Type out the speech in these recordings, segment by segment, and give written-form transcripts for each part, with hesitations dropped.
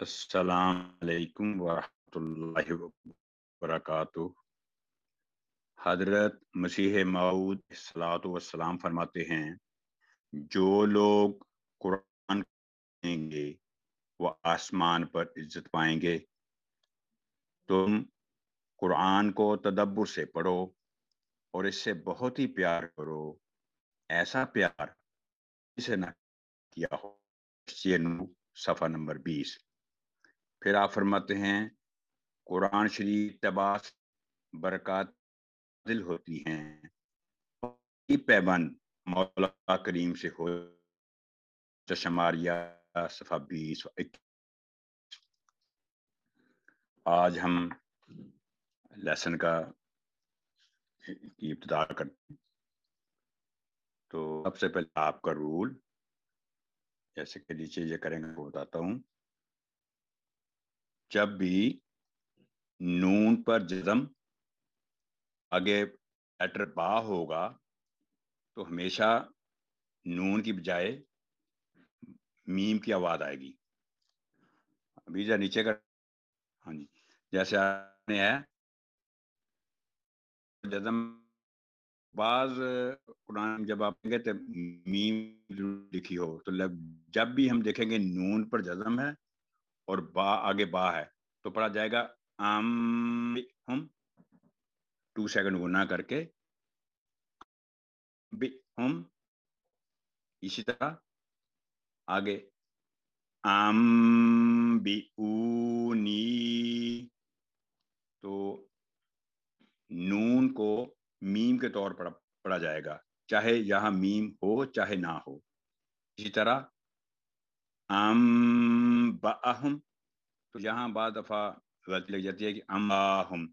अस्सलाम अलैकुम वरहमतुल्लाहि वबरकातुहू। हजरत मसीह मऊद सलातो वस्सलाम फरमाते हैं, जो लोग कुरान पढ़ेंगे वो आसमान पर इज्जत पाएंगे। तुम कुरान को तदब्बुर से पढ़ो और इससे बहुत ही प्यार करो, ऐसा प्यार इसे न किया हो। सफ़ा नंबर 20। फिर आप फरमाते हैं, कुरान शरीफ तबास बरकत दिल होती हैं, पैबंद मौला करीम से हो। शमारिया सफ़ा 20। आज हम लेसन का इब्तिदा करते हैं। तो सबसे पहले आपका रूल जैसे कि नीचे ये करेंगे वो बताता हूँ। जब भी नून पर जज़म आगे लेटर बा होगा तो हमेशा नून की बजाय मीम की आवाज आएगी। अभी जा नीचे का, हाँ जी, जैसे आपने है जज़म बाज कुरान जब आप देखेंगे तो मीम लिखी हो, तो जब भी हम देखेंगे नून पर जज़म है और बा आगे बा है तो पढ़ा जाएगा हम 2 सेकंड गुना करके हम। इसी तरह आगे बी ऊनी, तो नून को मीम के तौर पर पढ़ा जाएगा, चाहे यहां मीम हो चाहे ना हो। इसी तरह बाहम, तो यहाँ बाद दफा गलती लग जाती है कि अम्बाहुम,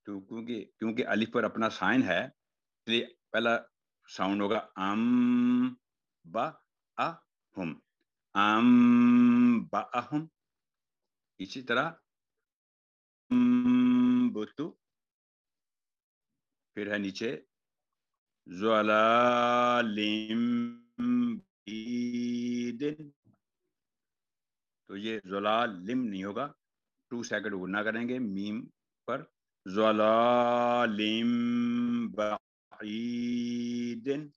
तो क्योंकि अलिफ पर अपना साइन है इसलिए पहला साउंड होगा बाहुम, बाहुम। इसी तरह बुतु, फिर है नीचे ज़लालिम बीदिन, तो ये ज़लालिम नहीं होगा, 2 सेकंड गुना करेंगे मीम पर। ज़लालिम बईदिन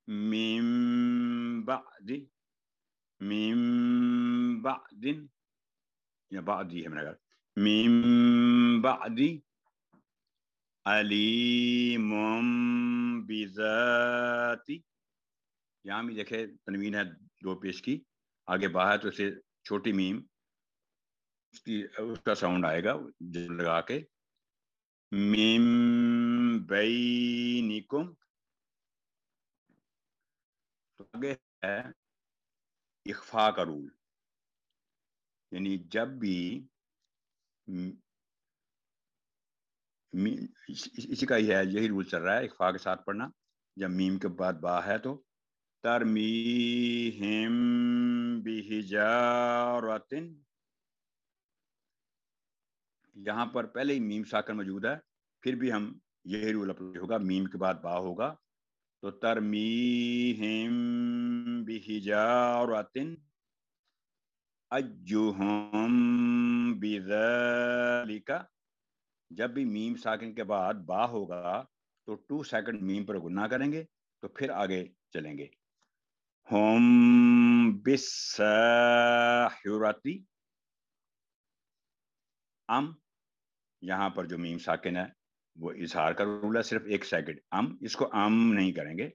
मिम बादी, मिम बादिन या बादी है मेरा, मिम बादी अलीमुम बिज़ाती। यहाँ भी देखे तनवीन है 2 पेश की, आगे बा है तो इसे छोटी मीम उसका साउंड आएगा लगा के मिम बैनिकुम। तो आगे है इख्फा का रूल, यानी जब भी इसी का ही है, यही रूल चल रहा है इख्फा के साथ पढ़ना। जब मीम के बाद बा है तो तरमीहिम बिहिजारतिन, यहाँ पर पहले ही मीम साकर मौजूद है, फिर भी हम यही रूल अप्लाई होगा, मीम के बाद बा होगा तो तरमीहिम बिहिजारतिन अज्जुहुम बिज़ालिका। जब भी मीम साकिन के बाद बा होगा तो 2 सेकंड मीम पर गुना करेंगे, तो फिर आगे चलेंगे। हम बिस्साहिरती, यहाँ पर जो मीम साकिन है वो इजहार का रूल है, सिर्फ 1 सेकंड इसको नहीं करेंगे।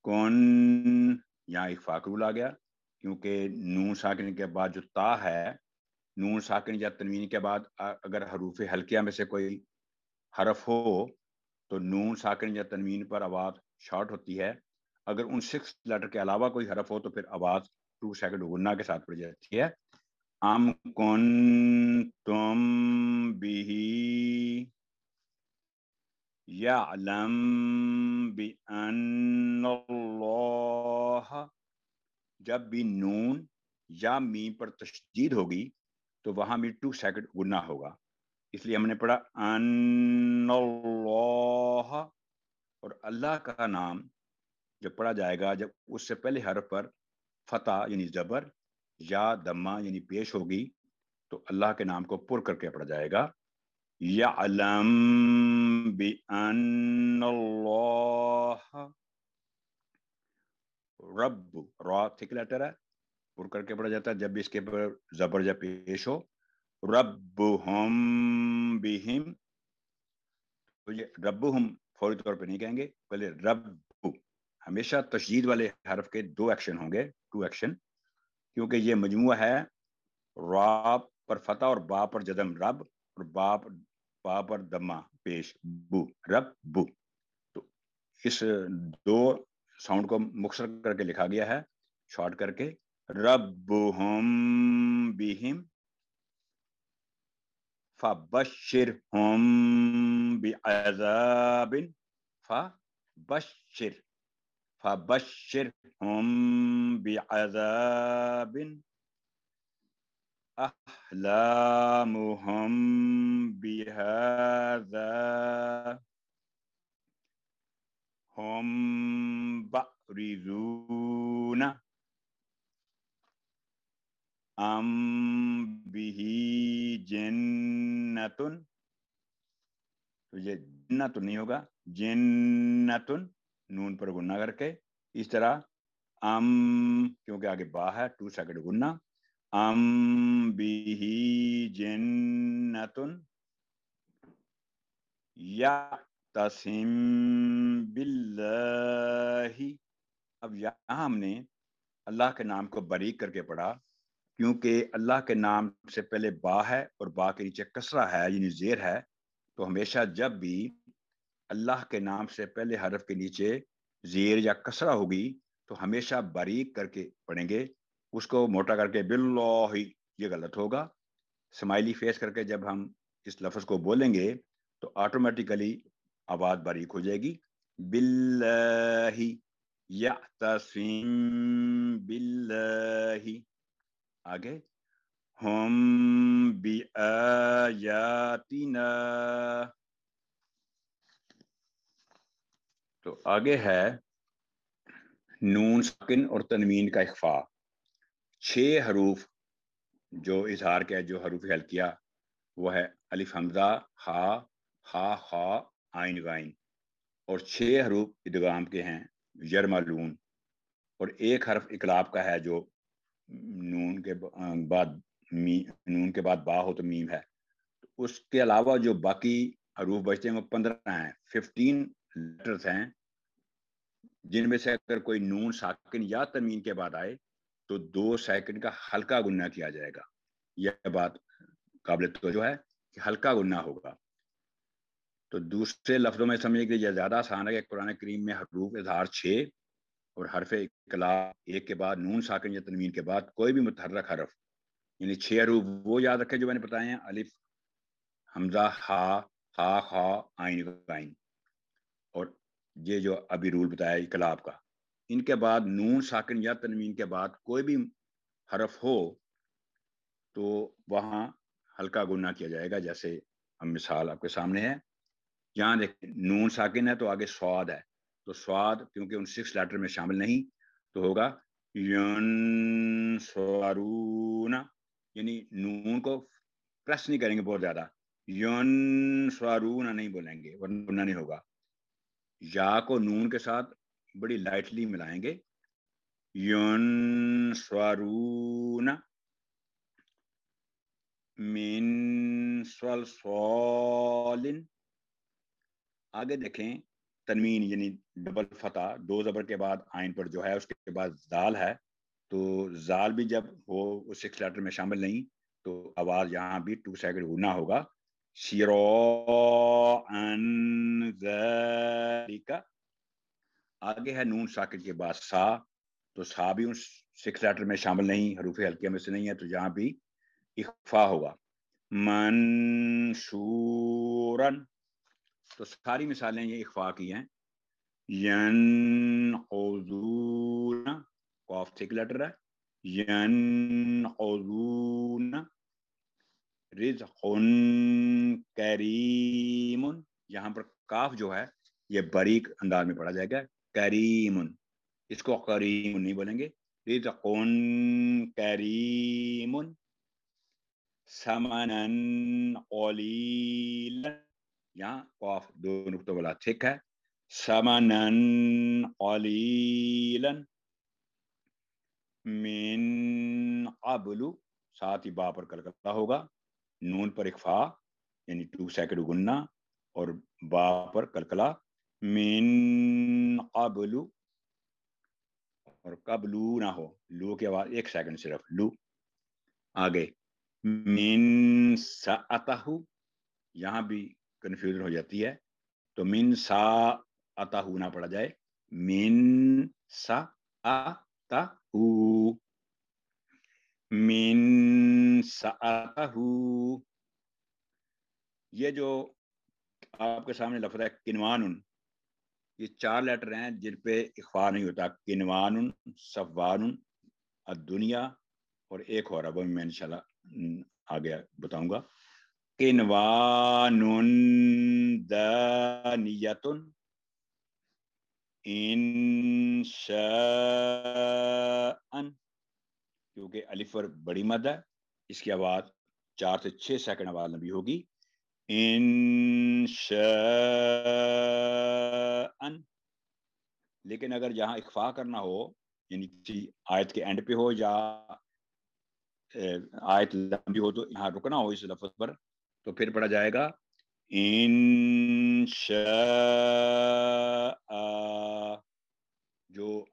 कौन, यहाँ इख्फा का रूल आ गया, क्योंकि नून साकिन के बाद जो ता है, नून साकिन या तनवीन के बाद अगर हरूफ हल्किया में से कोई हरफ हो तो नून साकिन या तनवीन पर आवाज शॉर्ट होती है। अगर उन 6 लेटर के अलावा कोई हरफ हो तो फिर आवाज 2 सेकंड गुन्ना के साथ पड़ जाती है। अम कुंतुम बिही यअलम बिअन्नल्लाह, जब भी नून या मीम पर तशदीद होगी तो वहां भी 2 सेकंड गुना होगा, इसलिए हमने पढ़ा अन्नल्लाह। और अल्लाह का नाम जब पढ़ा जाएगा, जब उससे पहले हरफ पर फतह यानी जबर یا دمہ یعنی پیش ہوگی تو اللہ کے نام کو پر کر کے پڑھا جائے گا. یعلم بأن اللہ رب، را تھک لیٹر ہے، پر کر کے پڑھا جاتا ہے جب بھی اس کے پر زبر جب پیش ہو. ربہم بہم، تو یہ ربہم فوری طور پہ نہیں کہیں گے، پہلے رب. ہمیشہ تشدید والے حرف کے دو ایکشن ہوں گے، ٹو ایکشن، کیونکہ یہ مجموعہ ہے را پر فتح اور با پر جزم رب، اور با پر دمہ پیش بو، رب بو. تو اس دو ساؤنڈ کو مختصر کر کے لکھا گیا ہے، شارٹ کر کے. ربہم بہم فبشرہم بعذاب، فبشرہم بعذاب احلامہم بہذا ہم بارزون ام بہی جنتن، تو یہ جنتن نہیں ہوگا، جنتن نون پر گنہ کر کے. اس طرح ام، کیونکہ آگے با ہے، 2 سیکنڈ گنہ، ام بہی جنتن یعتصم باللہ. اب یہاں ہم نے اللہ کے نام کو باریک کر کے پڑھا، کیونکہ اللہ کے نام سے پہلے با ہے اور با کے نیچے کسرہ ہے یعنی زیر ہے. تو ہمیشہ جب بھی اللہ کے نام سے پہلے حرف کے نیچے زیر یا کسرہ ہوگی تو ہمیشہ باریک کر کے پڑھیں گے، اس کو موٹا کر کے باللہ یہ غلط ہوگا. سمائلی فیس کر کے جب ہم اس لفظ کو بولیں گے تو آٹومیٹیکلی آواز باریک ہو جائے گی. باللہ یعتصم باللہ. آگے ہم بآیاتنا، تو آگے ہے نون ساکن اور تنوین کا اخفاء. 6 حروف جو اظہار کے جو حروف ہلکیہ وہ ہے الف حمزہ، ہا، ہا، خا، عین غین، اور 6 حروف ادغام کے ہیں یرملون، اور 1 حرف اقلاب کا ہے جو نون کے بعد با ہو تو میم ہے. اس کے علاوہ جو باقی حروف بچتے ہیں وہ 15 ہیں، 15 لیٹرز ہیں، جن میں سے اگر کوئی نون ساکن یا تنوین کے بعد آئے تو 2 سیکنڈ کا ہلکا گنہ کیا جائے گا. یہ بات قابل توجہ ہے کہ ہلکا گنہ ہوگا. تو دوسرے لفظوں میں سمجھے کہ یہ زیادہ آسان ہے کہ قرآن کریم میں حروف اظہار 6 اور حرف اقلاب 1 کے بعد نون ساکن یا تنوین کے بعد کوئی بھی متحرک حرف، یعنی 6 حروف وہ یاد رکھے جو میں نے بتائے ہیں، الف حمزہ، ہا، ہا، خا، عین غین، اور یہ جو ابھی رول بتایا اقلاب کا. ان کے بعد نون ساکن یا تنوین کے بعد کوئی بھی حرف ہو تو وہاں ہلکا گنہ کیا جائے گا. جیسے ہم مثال آپ کے سامنے ہے، یہاں دیکھیں نون ساکن ہے تو آگے سواد ہے، تو سواد کیونکہ ان 6 لیٹر میں شامل نہیں تو ہوگا ینصرون، یعنی نون کو پریس نہیں کریں گے بہت زیادہ، ینصرون نہیں بولیں گے ورنہ گنہ نہیں ہوگا. یا کو نون کے ساتھ بڑی لائٹلی ملائیں گے، ینصرون من صلصال. آگے دیکھیں تنوین یعنی ڈبل فتح 2 زبر کے بعد عین پر جو ہے، اس کے بعد زال ہے، تو زال بھی جب ہو 6 لیٹر میں شامل نہیں تو آواز یہاں بھی 2 سیکنڈ گنہ ہوگا. شراءً ذالک. آگے ہے نون ساکن کے بعد سا، تو سا بھی ان 6 لیٹر میں شامل نہیں، حروف ہلکیہ میں سے نہیں ہے، تو یہاں بھی اخفا ہوگا. منشوراً، تو ساری مثالیں یہ اخفا کی ہیں. ینعذون، قاف تھک لیٹر ہے، ینعذون. رزق کریم، یہاں پر کاف جو ہے یہ باریک انداز میں پڑھا جائے گا، کریم، اس کو کریم نہیں بولیں گے. رزق کریم समनन क़लीलन, यहाँ क़ाफ 2 नुक्तों वाला थिक है, समनन क़लीलन मिन क़ब्लु, साथ ही बा पर कलकला होगा, नून पर इख्फा यानी 2 सेकंड गुन्ना और बा पर कलकला, मिन क़ब्लु, और कबलू ना हो, लू के बाद 1 सेकंड सिर्फ लू। आगे मिन साअतहु, यहाँ भी कंफ्यूजन हो जाती है, तो मिन साअतहु ना पढ़ा जाए, मिन साअतहु, मिन साअतहु। ये जो आपके सामने लफ्ज़ है किनवानुन, ये 4 लेटर हैं जिन पे इख्फा नहीं होता, किनवानुन, सफ़वानुन, अद्दुनिया, और एक और अब मैं इंशाल्लाह आगे बताऊंगा। किनवानुन दानियतुन इंशाअन, क्योंकि अलिफ पर बड़ी मद है, इसकी आवाज 4 से 6 सेकंड आवाज लंबी होगी, इंशाअन। लेकिन अगर जहां इख्फा करना हो, यानी किसी आयत के एंड पे हो या आयत लंबी हो, तो यहाँ रुकना हो इस लफ्ज पर, तो फिर पढ़ा जाएगा इंशाअ। जो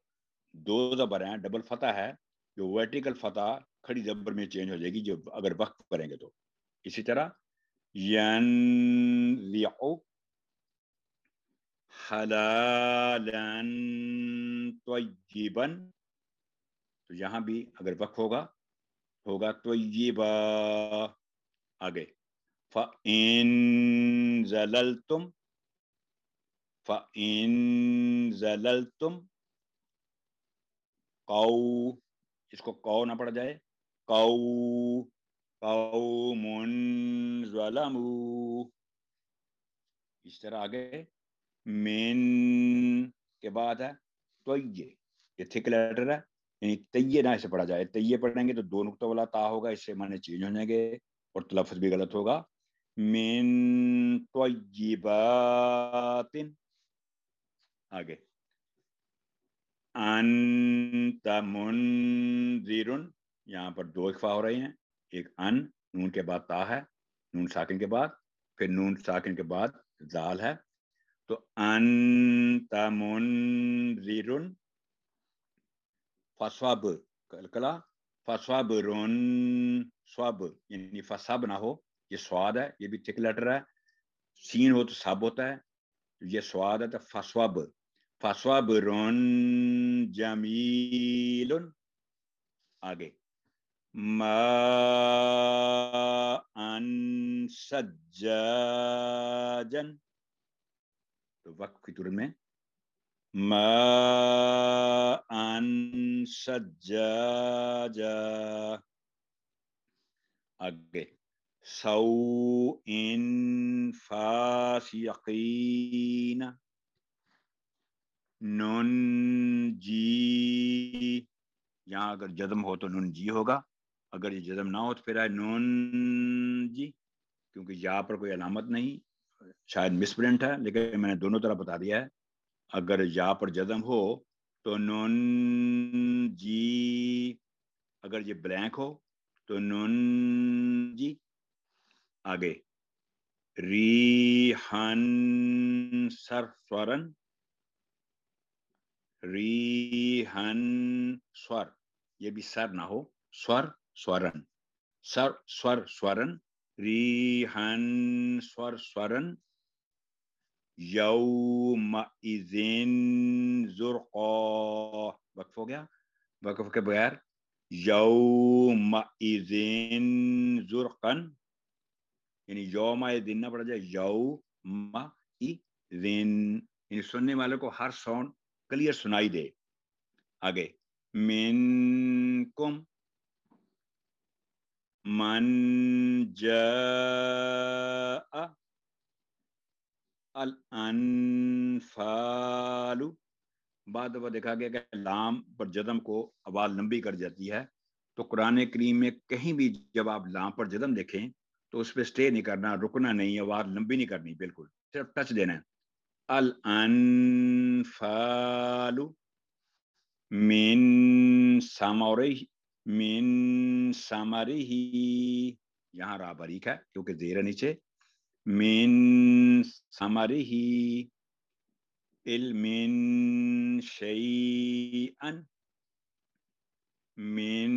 2 ज़बर हैं, डबल फतह है, जो वर्टिकल फतह खड़ी ज़बर में चेंज हो जाएगी जो अगर वक्त करेंगे तो। इसी तरह यनज़िउ हलालन तय्यिबन, तो यहाँ भी अगर वक्त होगा तय्यिबा। आगे फ़इन ज़ललतुम, फ़इन ज़ललतुम कौ, इसको कौ ना पढ़ा जाए, कौ कौमुन ज़लमू। इस तरह आगे मिन के बाद है तय्ये, ये थिक लेटर है, यानी तय्ये ना इसे पढ़ा जाए, तय्ये पढ़ेंगे तो 2 नुक्तों वाला ता होगा, इससे माने चेंज हो जाएंगे और तलफ़्ज़ भी गलत होगा। मिन तय्यिबातिन। आगे अंत मुनज़िरुन, यहाँ पर 2 इख्फा हो रहे हैं, एक अन, नून के बाद ता है, नून साकिन के बाद, फिर नून साकिन के बाद दाल है, तो अंत मुनज़िरुन, फस्वब कलकला, फस्वबरुन, स्वब यानी फसब ना हो, ये स्वाद है, ये भी थिक लेटर है, सीन हो तो सब होता है, ये स्वाद है, तो फस्वब, फस्वबरुन जमीलुन। आगे माअन सज्जाजन, तो वक्त की तुरंत में माअन सज्जाजा। आगे सौइन फासिकीन, नुन जी, यहाँ अगर जज़म हो तो नुन जी होगा, अगर ये जज़म ना हो तो फिर है नुन जी, क्योंकि यहाँ पर कोई अलामत नहीं, शायद मिसप्रिंट है, लेकिन मैंने दोनों तरह बता दिया है। अगर यहाँ पर जज़म हो तो नुन जी, अगर ये ब्लैंक हो तो नुन जी। आगे रीहन सरस्वरन, रीहन स्वर, ये भी सर ना हो, स्वर स्वरन, सर स्वर स्वरन, रीहन स्वर स्वरन, यौमइज़िन ज़ुर्क़ा, वक्फ हो गया, वक्फ के बगैर यौमइज़िन ज़ुर्क़न, यानी यौमइज़िन ना पढ़ा जाए, यौमइज़िन, यानी सुनने वाले को हर साउंड क्लियर सुनाई दे। आगे मिनकुम मन जाअ अल अनफालु, बाद देखा गया कि लाम पर जदम को आवाज लंबी कर जाती है, تو قرآن کریم میں کہیں بھی جب آپ لام پر جزم دیکھیں تو اس پہ سٹے نہیں کرنا، رکنا نہیں، آواز لمبی نہیں کرنی، بالکل صرف ٹچ دینا ہے. الانفال من ثمرہ، من ثمرہ، یہاں را باریک ہے کیونکہ زیر ہے نیچے. من ثمرہ علم شیئا من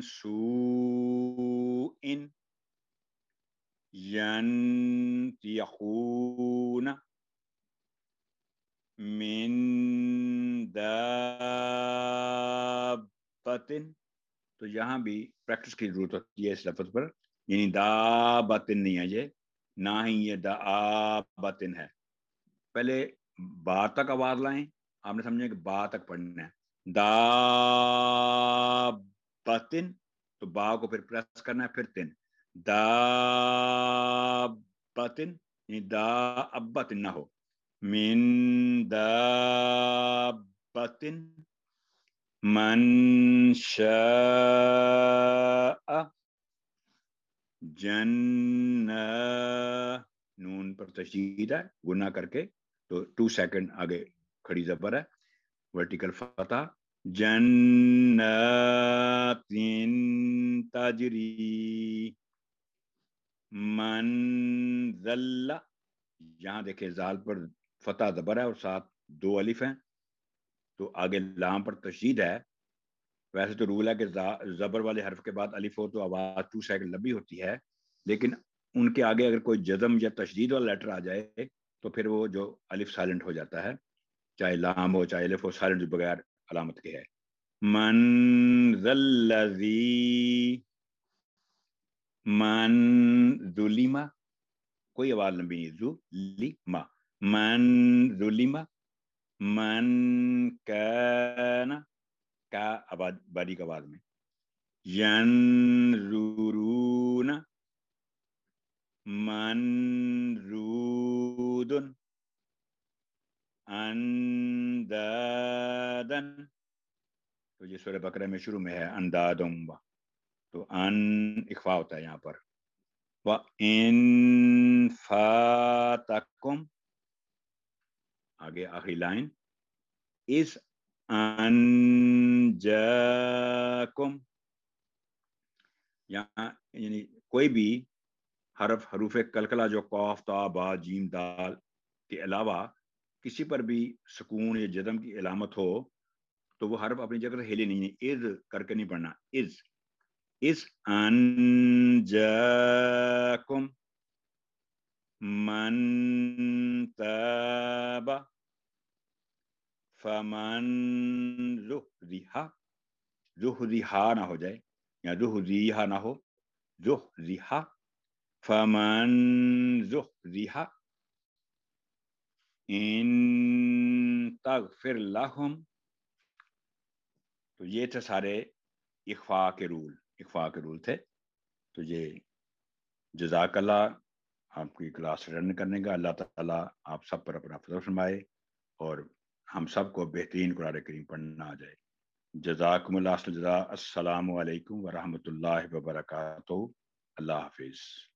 سوء ينطقون من دابت. تو یہاں بھی پریکٹس کی ضرورت ہوتی ہے اس لفظ پر، یعنی دابتن نہیں ہے یہ، نہ ہی یہ دابتن ہے. پہلے با تک آواز لائیں، آپ نے سمجھا کہ با تک پڑھنا ہے. دابتن، تو با کو پھر پریس کرنا ہے، پھر تن. دابتن یعنی دا ابتن نہ ہو. من دابتن من شاء جنہ، نون پر تشدید ہے گناہ کر کے، تو 2 سیکنڈ آگے کھڑی زبر ہے، ورٹیکل فتح. جنات تجری من ذل، یہاں دیکھیں زال پر فتح زبر ہے اور ساتھ 2 الف ہیں، تو آگے لام پر تشدید ہے. ویسے تو رول ہے کہ زبر والے حرف کے بعد الف ہو تو آواز 2 سیکنڈ لمبی ہوتی ہے، لیکن ان کے آگے اگر کوئی جزم یا تشدید والا لیٹر آ جائے تو پھر وہ جو الف سائلنٹ ہو جاتا ہے، چاہے لام ہو چاہے الف ہو، سائلنٹ بغیر علامت کے ہے. من ذلذی، من ظلم، کوئی آواز لمبی نہیں، ظلم، من ظلم، من کان، کا باریک آواز میں. ینظرون منظود اندادن، تو یہ سورہ بقرہ میں شروع میں ہے اندادم، تو ان اخفا ہوتا ہے یہاں پر. وَإِن فَاتَكُمْ، آگے آخری لائن، اِذْ أَنْجَاكُمْ، یہاں یعنی کوئی بھی حروف کلکلہ جو قاف تا با جیم دال کے علاوہ کسی پر بھی سکون یا جزم کی علامت ہو تو وہ حرف اپنی جگہ سے ہلے نہیں ہے، از کر کے نہیں پڑھنا. از انجاکم من تاب فمن زحزح نہ ہو جائے، یا زحزیح نہ ہو، زحزح، فمن زحزح ان تغفر لہم. تو یہ تھے سارے اخفاء کے رول تھے. تو یہ جزاک اللہ آپ کی کلاس رن کرنے کا. اللہ تعالیٰ آپ سب پر اپنا فضل فرمائے اور ہم سب کو بہترین قرآن کریم پڑھنا آ جائے. جزاکم اللہ السلام علیکم ورحمۃ اللہ وبرکاتہ. اللہ حافظ.